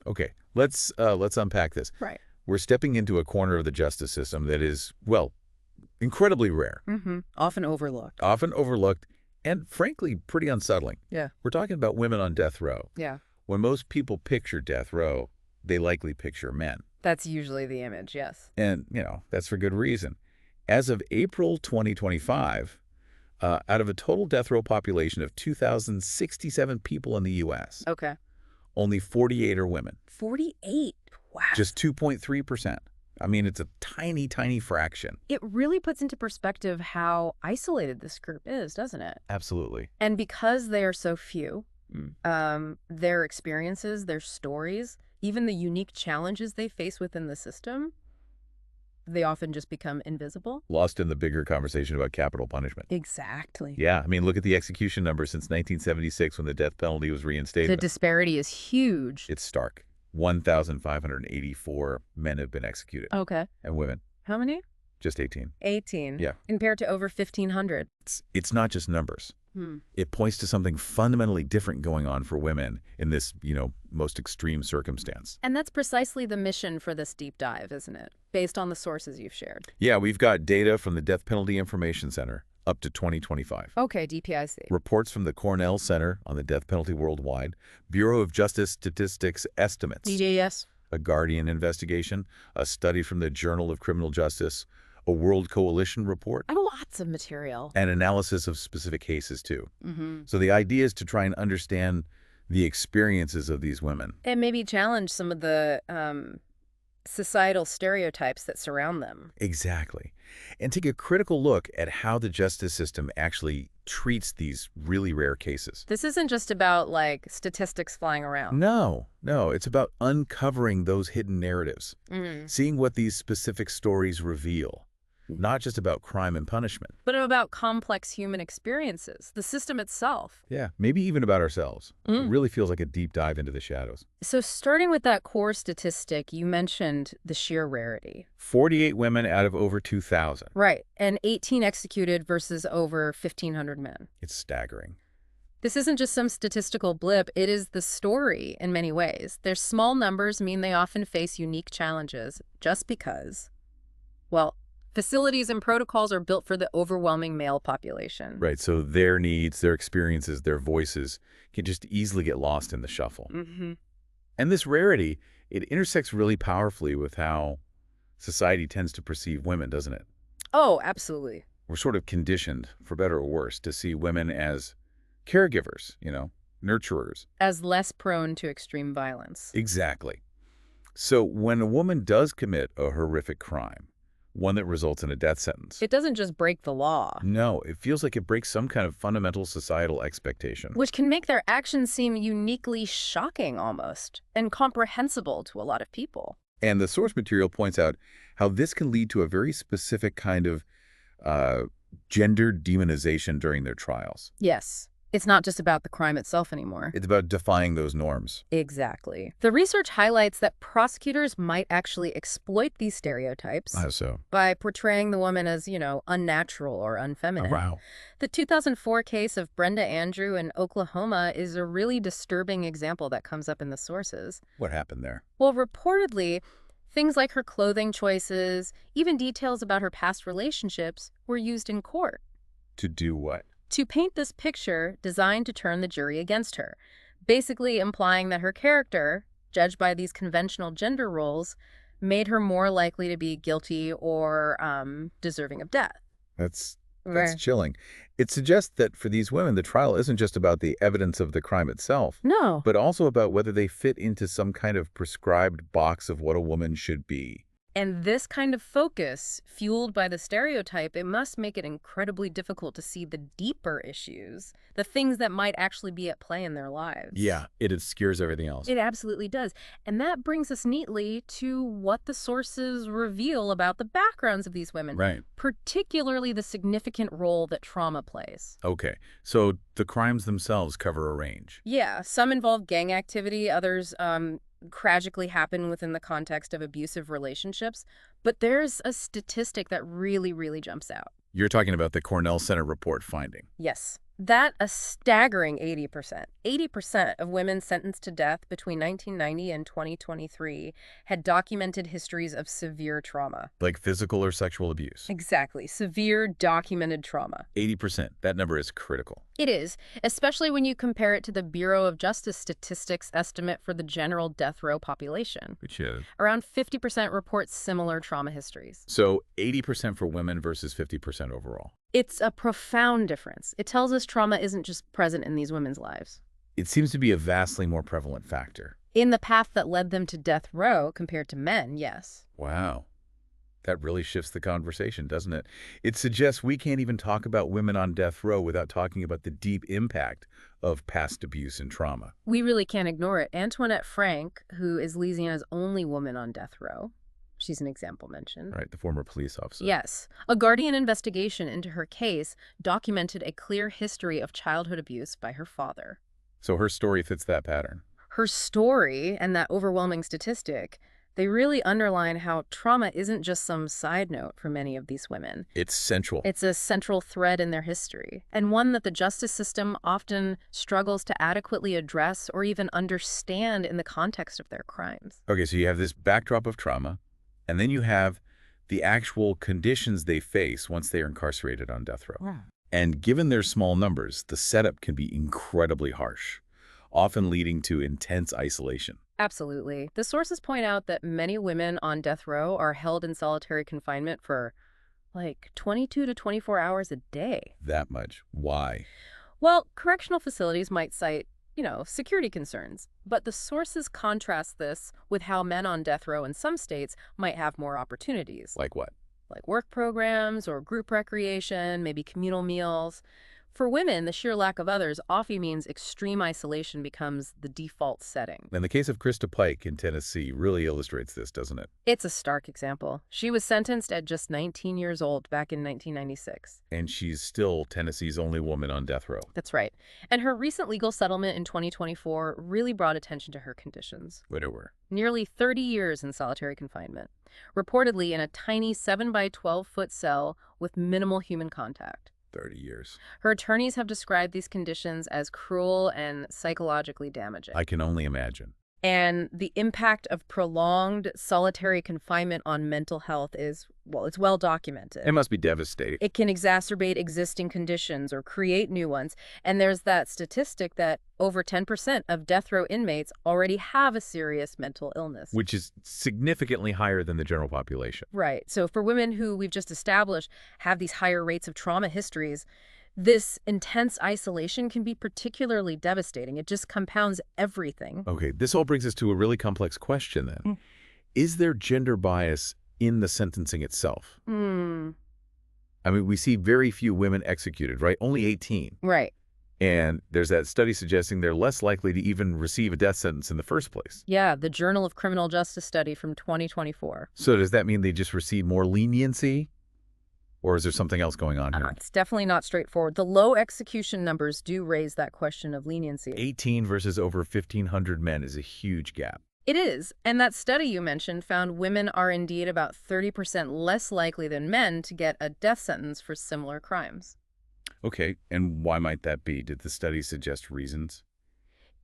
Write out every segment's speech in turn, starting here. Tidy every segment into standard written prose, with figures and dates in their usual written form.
Okay, let's unpack this. Right. We're stepping into a corner of the justice system that is, well, incredibly rare, Often overlooked. often overlooked, and frankly, pretty unsettling. Yeah. We're talking about women on death row. Yeah. When most people picture death row, they likely picture men. That's usually the image, yes. And, that's for good reason. As of April 2025, out of a total death row population of 2,067 people in the U.S., Okay. only 48 are women. 48. Wow. Just 2.3%. I mean, it's a tiny, tiny fraction. It really puts into perspective how isolated this group is, doesn't it? Absolutely. And because they are so few, their experiences, their stories, even the unique challenges they face within the system, they often just become invisible. Lost in the bigger conversation about capital punishment. Exactly. Yeah, I mean, look at the execution numbers since 1976 when the death penalty was reinstated. The disparity is huge. It's stark. 1,584 men have been executed. Okay. And women, How many? just 18. 18. Yeah. Compared to over 1,500. It's not just numbers. It points to something fundamentally different going on for women in this, most extreme circumstance. And that's precisely the mission for this deep dive, isn't it? Based on the sources you've shared. Yeah, we've got data from the Death Penalty Information Center up to 2025. Okay, DPIC. Reports from the Cornell Center on the Death Penalty Worldwide, Bureau of Justice Statistics estimates, DJS. a Guardian investigation, a study from the Journal of Criminal Justice, a World Coalition report, Lots of material. and analysis of specific cases, too. So the idea is to try and understand the experiences of these women. And maybe challenge some of the societal stereotypes that surround them. Exactly. And take a critical look at how the justice system actually treats these really rare cases. This isn't just about, statistics flying around. No, it's about uncovering those hidden narratives, seeing what these specific stories reveal, not just about crime and punishment. But about complex human experiences, the system itself. Yeah, maybe even about ourselves. It really feels like a deep dive into the shadows. So starting with that core statistic, you mentioned the sheer rarity. 48 women out of over 2,000. Right, and 18 executed versus over 1,500 men. It's staggering. This isn't just some statistical blip, it is the story in many ways. Their small numbers mean they often face unique challenges just because, facilities and protocols are built for the overwhelming male population. Right, so their needs, their experiences, their voices can just easily get lost in the shuffle. And this rarity, it intersects really powerfully with how society tends to perceive women, doesn't it? Oh, absolutely. We're sort of conditioned, for better or worse, to see women as caregivers, nurturers. As less prone to extreme violence. Exactly. So when a woman does commit a horrific crime, one that results in a death sentence. It doesn't just break the law. No, it feels like it breaks some kind of fundamental societal expectation. Which can make their actions seem uniquely shocking almost, and incomprehensible to a lot of people. And the source material points out how this can lead to a very specific kind of gender demonization during their trials. Yes. It's not just about the crime itself anymore. It's about defying those norms. Exactly. The research highlights that prosecutors might actually exploit these stereotypes by portraying the woman as, unnatural or unfeminine. Oh, wow. The 2004 case of Brenda Andrew in Oklahoma is a really disturbing example that comes up in the sources. What happened there? Well, reportedly, things like her clothing choices, even details about her past relationships, were used in court. To do what? To paint this picture designed to turn the jury against her, basically implying that her character, judged by these conventional gender roles, made her more likely to be guilty or deserving of death. That's chilling. It suggests that for these women, the trial isn't just about the evidence of the crime itself. No. But also about whether they fit into some kind of prescribed box of what a woman should be. And this kind of focus, fueled by the stereotype, it must make it incredibly difficult to see the deeper issues, the things that might actually be at play in their lives. Yeah, it obscures everything else. It absolutely does. And that brings us neatly to what the sources reveal about the backgrounds of these women. Right. Particularly the significant role that trauma plays. Okay, so the crimes themselves cover a range. Yeah, some involve gang activity, others tragically happen within the context of abusive relationships. But there's a statistic that really, really jumps out. You're talking about the Cornell Center report finding. Yes. That a staggering 80%. 80% of women sentenced to death between 1990 and 2023 had documented histories of severe trauma. Like physical or sexual abuse. Exactly. Severe documented trauma. 80%. That number is critical. It is, especially when you compare it to the Bureau of Justice Statistics estimate for the general death row population. Which is? Around 50% report similar trauma histories. So 80% for women versus 50% overall. It's a profound difference. It tells us trauma isn't just present in these women's lives. It seems to be a vastly more prevalent factor. In the path that led them to death row compared to men, yes. Wow. That really shifts the conversation, doesn't it? It suggests we can't even talk about women on death row without talking about the deep impact of past abuse and trauma. We really can't ignore it. Antoinette Frank, who is Louisiana's only woman on death row, she's an example mentioned. Right, the former police officer. Yes. A Guardian investigation into her case documented a clear history of childhood abuse by her father. So her story fits that pattern. Her story and that overwhelming statistic, they really underline how trauma isn't just some side note for many of these women. It's central. It's a central thread in their history, and one that the justice system often struggles to adequately address or even understand in the context of their crimes. Okay, so you have this backdrop of trauma, and then you have the actual conditions they face once they are incarcerated on death row. Yeah. And given their small numbers, the setup can be incredibly harsh, often leading to intense isolation. Absolutely. The sources point out that many women on death row are held in solitary confinement for like 22 to 24 hours a day. That much. Why? Well, correctional facilities might cite, security concerns, but the sources contrast this with how men on death row in some states might have more opportunities. Like what? Like work programs or group recreation, maybe communal meals. For women, the sheer lack of others often means extreme isolation becomes the default setting. And the case of Krista Pike in Tennessee really illustrates this, doesn't it? It's a stark example. She was sentenced at just 19 years old back in 1996. And she's still Tennessee's only woman on death row. That's right. And her recent legal settlement in 2024 really brought attention to her conditions. Widower. Nearly 30 years in solitary confinement, reportedly in a tiny 7 by 12-foot cell with minimal human contact. 30 years. Her attorneys have described these conditions as cruel and psychologically damaging. I can only imagine. And the impact of prolonged solitary confinement on mental health is, it's well documented. It must be devastating. It can exacerbate existing conditions or create new ones. And there's that statistic that over 10% of death row inmates already have a serious mental illness. Which is significantly higher than the general population. Right. So for women who we've just established have these higher rates of trauma histories, this intense isolation can be particularly devastating. It just compounds everything. Okay, this all brings us to a really complex question then. Is there gender bias in the sentencing itself? I mean, we see very few women executed, right? Only 18. Right. And there's that study suggesting they're less likely to even receive a death sentence in the first place. Yeah, the Journal of Criminal Justice study from 2024. So does that mean they just receive more leniency? Or is there something else going on here? It's definitely not straightforward. The low execution numbers do raise that question of leniency. 18 versus over 1,500 men is a huge gap. It is. And that study you mentioned found women are indeed about 30% less likely than men to get a death sentence for similar crimes. Okay, and why might that be? Did the study suggest reasons?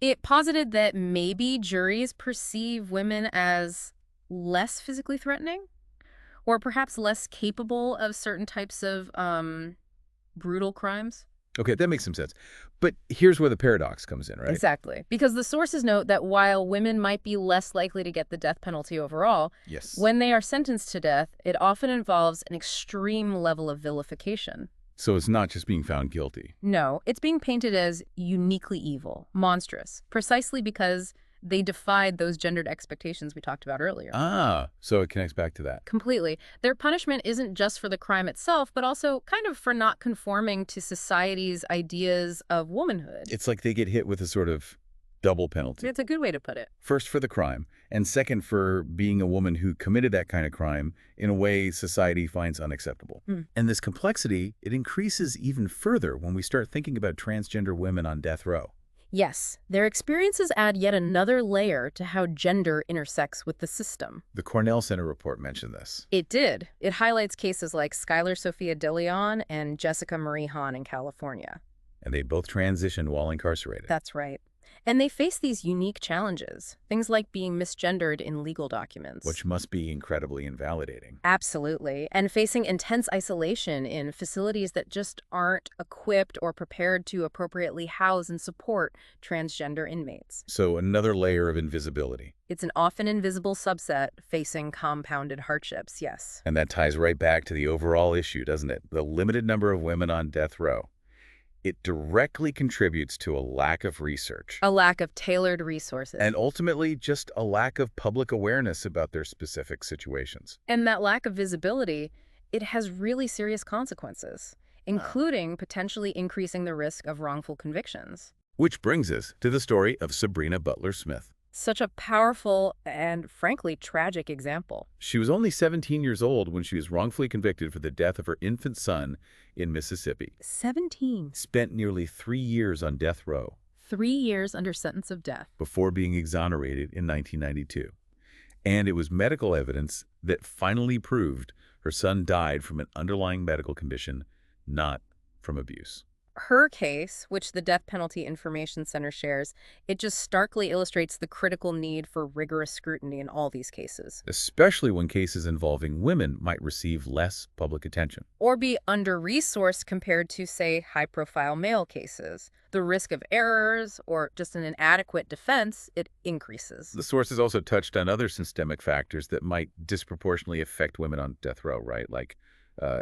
It posited that maybe juries perceive women as less physically threatening, or perhaps less capable of certain types of brutal crimes. Okay, that makes some sense. But here's where the paradox comes in, right? Exactly. Because the sources note that while women might be less likely to get the death penalty overall, Yes. when they are sentenced to death, it often involves an extreme level of vilification. So it's not just being found guilty. No, it's being painted as uniquely evil, monstrous, precisely because they defied those gendered expectations we talked about earlier. Ah, so it connects back to that. Completely. Their punishment isn't just for the crime itself, but also kind of for not conforming to society's ideas of womanhood. It's like they get hit with a sort of double penalty. It's a good way to put it. First for the crime, and second for being a woman who committed that kind of crime in a way society finds unacceptable. And this complexity, it increases even further when we start thinking about transgender women on death row. Yes, their experiences add yet another layer to how gender intersects with the system. The Cornell Center report mentioned this. It did. It highlights cases like Skylar Sophia DeLeon and Jessica Marie Hahn in California. And they both transitioned while incarcerated. That's right. And they face these unique challenges, things like being misgendered in legal documents. Which must be incredibly invalidating. Absolutely. And facing intense isolation in facilities that just aren't equipped or prepared to appropriately house and support transgender inmates. So another layer of invisibility. It's an often invisible subset facing compounded hardships, yes. And that ties right back to the overall issue, doesn't it? The limited number of women on death row. It directly contributes to a lack of research. A lack of tailored resources. And ultimately, just a lack of public awareness about their specific situations. And that lack of visibility, it has really serious consequences, including potentially increasing the risk of wrongful convictions. Which brings us to the story of Sabrina Butler-Smith. Such a powerful and, frankly, tragic example. She was only 17 years old when she was wrongfully convicted for the death of her infant son in Mississippi. 17. Spent nearly 3 years on death row 3 years under sentence of death. before being exonerated in 1992. And it was medical evidence that finally proved her son died from an underlying medical condition, not from abuse. Her case, which the Death Penalty Information Center shares, it just starkly illustrates the critical need for rigorous scrutiny in all these cases. Especially when cases involving women might receive less public attention. Or be under-resourced compared to, say, high-profile male cases. The risk of errors or just an inadequate defense, it increases. The sources also touched on other systemic factors that might disproportionately affect women on death row, right? Like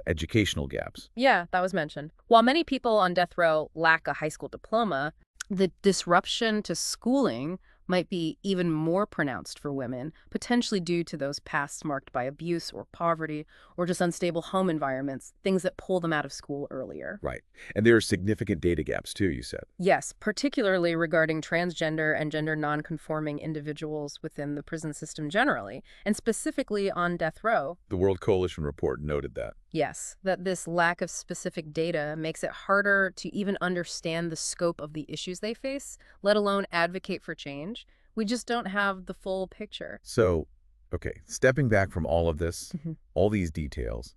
educational gaps. Yeah, that was mentioned. While many people on death row lack a high school diploma, the disruption to schooling might be even more pronounced for women, potentially due to those pasts marked by abuse or poverty or just unstable home environments, things that pull them out of school earlier. Right. And there are significant data gaps, too, you said. Yes, particularly regarding transgender and gender nonconforming individuals within the prison system generally, and specifically on death row. The World Coalition report noted that. Yes, that this lack of specific data makes it harder to even understand the scope of the issues they face, let alone advocate for change. We just don't have the full picture. So, okay, stepping back from all of this, all these details,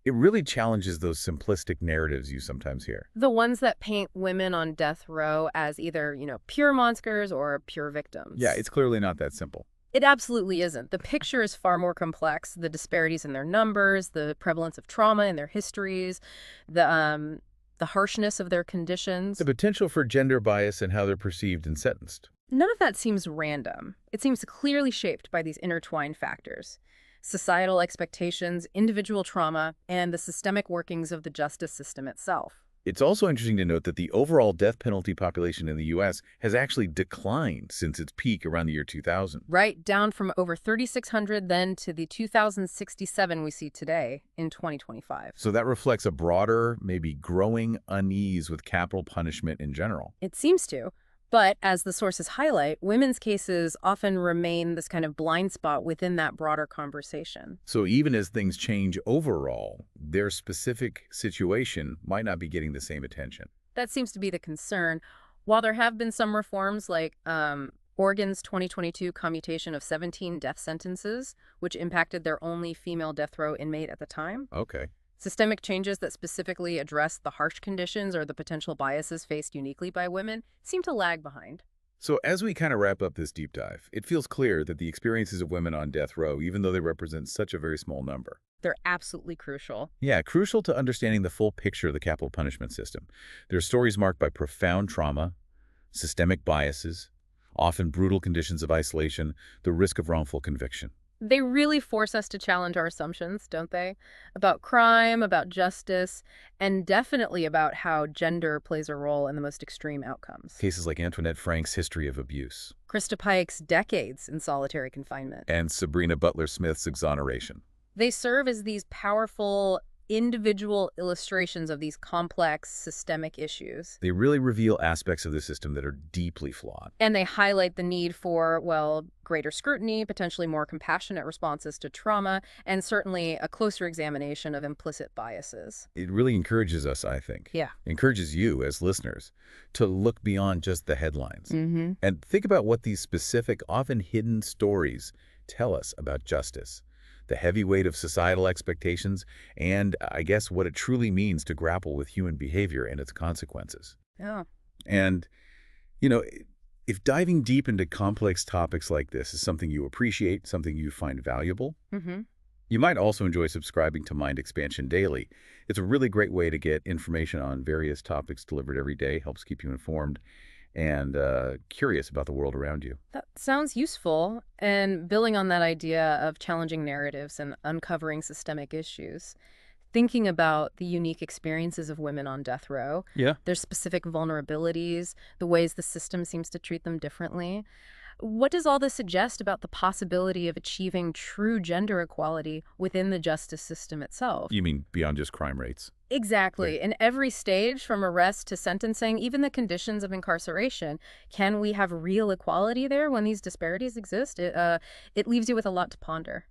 it really challenges those simplistic narratives you sometimes hear. The ones that paint women on death row as either, pure monsters or pure victims. Yeah, it's clearly not that simple. It absolutely isn't. The picture is far more complex. The disparities in their numbers, the prevalence of trauma in their histories, the harshness of their conditions. The potential for gender bias and how they're perceived and sentenced. None of that seems random. It seems clearly shaped by these intertwined factors: societal expectations, individual trauma, and the systemic workings of the justice system itself. It's also interesting to note that the overall death penalty population in the U.S. has actually declined since its peak around the year 2000. Right, down from over 3,600 then to the 2,067 we see today in 2025. So that reflects a broader, maybe growing unease with capital punishment in general. It seems to. But as the sources highlight, women's cases often remain this kind of blind spot within that broader conversation. So even as things change overall, their specific situation might not be getting the same attention. That seems to be the concern. While there have been some reforms like Oregon's 2022 commutation of 17 death sentences, which impacted their only female death row inmate at the time. Okay. Systemic changes that specifically address the harsh conditions or the potential biases faced uniquely by women seem to lag behind. So as we kind of wrap up this deep dive, it feels clear that the experiences of women on death row, even though they represent such a very small number, They're absolutely crucial. yeah, crucial to understanding the full picture of the capital punishment system. Their stories marked by profound trauma, systemic biases, often brutal conditions of isolation, the risk of wrongful conviction. They really force us to challenge our assumptions, don't they? About crime, about justice, and definitely about how gender plays a role in the most extreme outcomes. Cases like Antoinette Frank's history of abuse. Krista Pike's decades in solitary confinement. And Sabrina Butler-Smith's exoneration. They serve as these powerful individual illustrations of these complex systemic issues. They really reveal aspects of the system that are deeply flawed. And they highlight the need for, well, greater scrutiny, potentially more compassionate responses to trauma, and certainly a closer examination of implicit biases. It really encourages us, I think. Yeah. Encourages you as listeners to look beyond just the headlines. And think about what these specific, often hidden stories tell us about justice, the heavy weight of societal expectations, and I guess what it truly means to grapple with human behavior and its consequences. Oh. And, you know, if diving deep into complex topics like this is something you appreciate, something you find valuable, Mm-hmm. you might also enjoy subscribing to Mind Expansion Daily. It's a really great way to get information on various topics delivered every day, helps keep you informed and curious about the world around you. That sounds useful. And building on that idea of challenging narratives and uncovering systemic issues, thinking about the unique experiences of women on death row, Yeah. their specific vulnerabilities, the ways the system seems to treat them differently. What does all this suggest about the possibility of achieving true gender equality within the justice system itself? You mean beyond just crime rates? Right. Exactly. In every stage, from arrest to sentencing, even the conditions of incarceration, can we have real equality there when these disparities exist? It leaves you with a lot to ponder.